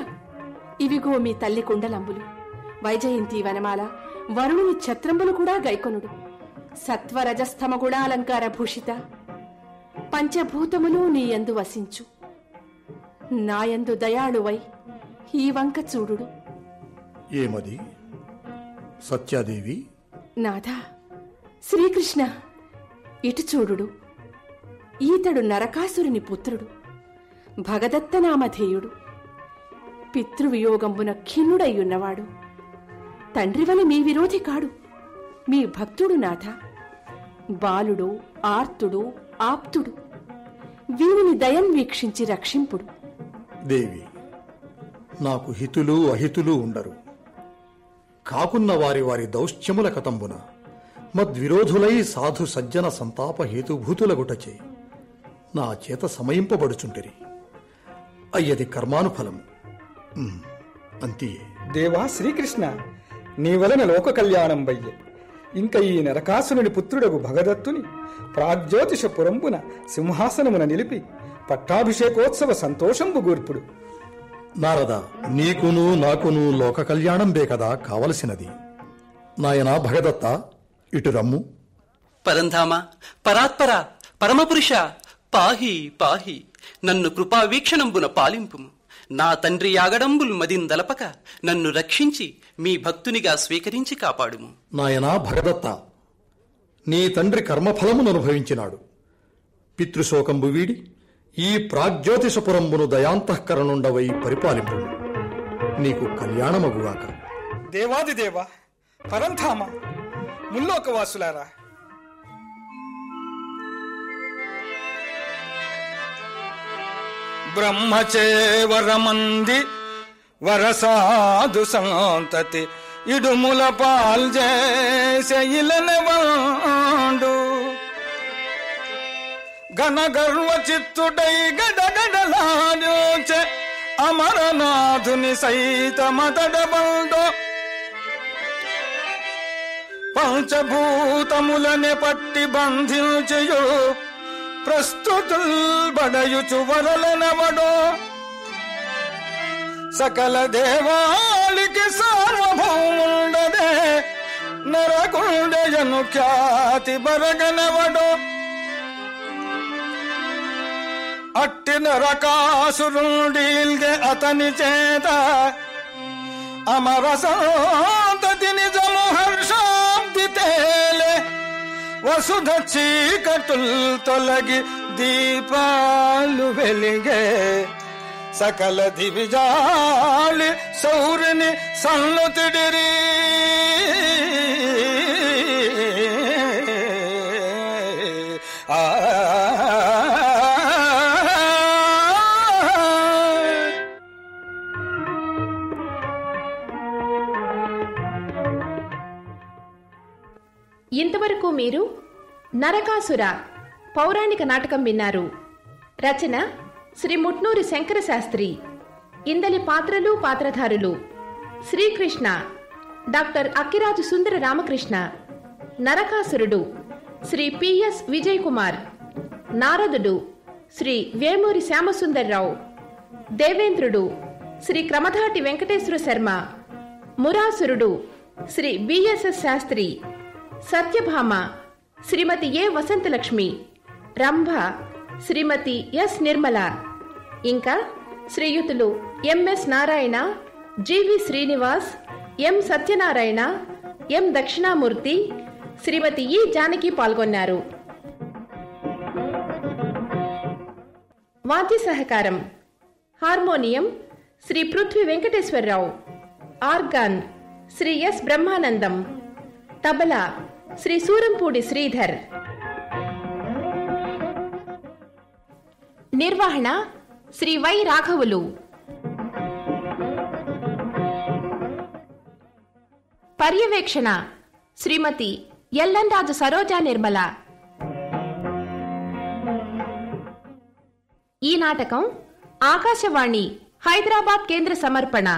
ఇవిగో మీ తల్లి కుండలంబులు. వైజయంతి వనమాల, వరుణుని ఛత్రంబులు కూడా గైకొనుడు. సత్వరజస్తమ గుణాలంకార భూషిత, పంచభూతములు నీ యందు వసించు. నాయందు దయాళువై ఈ వంక చూడుడు. ఏమది సత్యాదేవి? నాథా శ్రీకృష్ణ, ఇటు చూడుడు. ఈతడు నరకాసురుని పుత్రుడు, భగదత్తనామధేయుడు. పితృవియోగంబున ఖిన్నుడయ్యున్నవాడు. తండ్రివలి మీ విరోధి కాడు, మీ భక్తుడు నాథ. బాలుడు, ఆర్తుడు, ఆప్తుడు, వీరిని దయన్ వీక్షించి రక్షింపుడు. దేవి, నాకు హితులు అహితులు ఉండరు. కాకున్న వారి వారి దౌష్ట్యముల కతంబున మద్విరోధులై సాధు సజ్జన సంతాప హేతుభూతులగుటచే నా చేత సమయింపబడుచుంటిరి. అయ్యది కర్మానుఫలము. అంతియే. దేవా శ్రీకృష్ణ, నీ వలన లోక కళ్యాణం వయ్యే. ఇంక ఈ నరకాసునుడి పుత్రుడగు భగదత్తుని ప్రాగ్జ్యోతిష పురంబున సింహాసనమున నిలిపి పట్టాభిషేకోత్సవ సంతోషంబు గూర్పుడు. నారద, నీకును నాకును లోక కళ్యాణంబే కదా కావలసినది. నాయనా భగదత్త, ఇటు రమ్ము. పరంధామ, పరాత్పర, పరమపురుష, పాహి పాహి, నన్ను కృపా వీక్షణంబున పాలింపుము. నా తండ్రి యాగడంబుల్ మదిందలపక నన్ను రక్షించి మీ భక్తునిగా స్వీకరించి కాపాడుము. నాయనా భగదత్త, నీ తండ్రి కర్మఫలమును అనుభవించినాడు. పితృశోకంబు వీడి ఈ ప్రాగ్జ్యోతిషపురంబును దయాంతఃకరణుండవై పరిపాలింపు. నీకు కళ్యాణమగుగాక. దేవాదిదేవ, పరంధామ, ముల్లోకవాసులారా, బ్రహ్మచేవరమంది వరసాధు సంతతి ఇడుముల పాల్జేసెయిలనవాడు ఘనగర్వ చిత్తుడై గడగడలాడోచె అమరనాథుని సైతమతడబందో పంచభూతములనే పట్టి బంధించయో ప్రస్తుతుల్ బడయుచు వరలనవడో సకల దేవాళికి సార్వభౌముండదే నరకుండయను ఖ్యాతి బరగనవడో అట్టి నరకాసురుండీల్గే అతని చేత అమర సంతతి నిజము హర్షాబ్ది తేలే వసుధ చీకటుల్ తొలగి దీపాలు వెలిగే సకల దివిజాలి సౌరిని సన్నుతిడిరి ఆ ఇంతవరకు మీరు నరకాసుర పౌరాణిక నాటకం విన్నారు. రచన శ్రీ ముట్నూరి శంకర శాస్త్రి. ఇందలి పాత్రలు పాత్రధారులు: శ్రీకృష్ణ డాక్టర్ అక్కిరాజు సుందర రామకృష్ణ, నరకాసురుడు శ్రీ పిఎస్ విజయ్ కుమార్, నారదుడు శ్రీ వేమూరి శ్యామసుందర్రావు, దేవేంద్రుడు శ్రీ క్రమధాటి వెంకటేశ్వర శర్మ, మురాసురుడు Sri BSS Sastri, Satyabhama Srimati A Vasanthalakshmi, Rambha Srimati S Nirmala, ఇంకా శ్రీయుతులు MS Narayana, GV Srinivas, M Satyanarayana, M Dakshinamurthy, Srimati E Janaki పాల్గొన్నారు. వాద్య సహకారం: harmonium Sri Prithvi Venkateswara Rao, organ Sri S Brahmanandam, tabla Sri Surampudi Sridhar. నిర్వహణ శ్రీ వై రాఘవులు. పర్యవేక్షణ శ్రీమతి ఎల్ఎన్ రాజు సరోజా నిర్మల. ఈ నాటకం ఆకాశవాణి హైదరాబాద్ కేంద్ర సమర్పణ.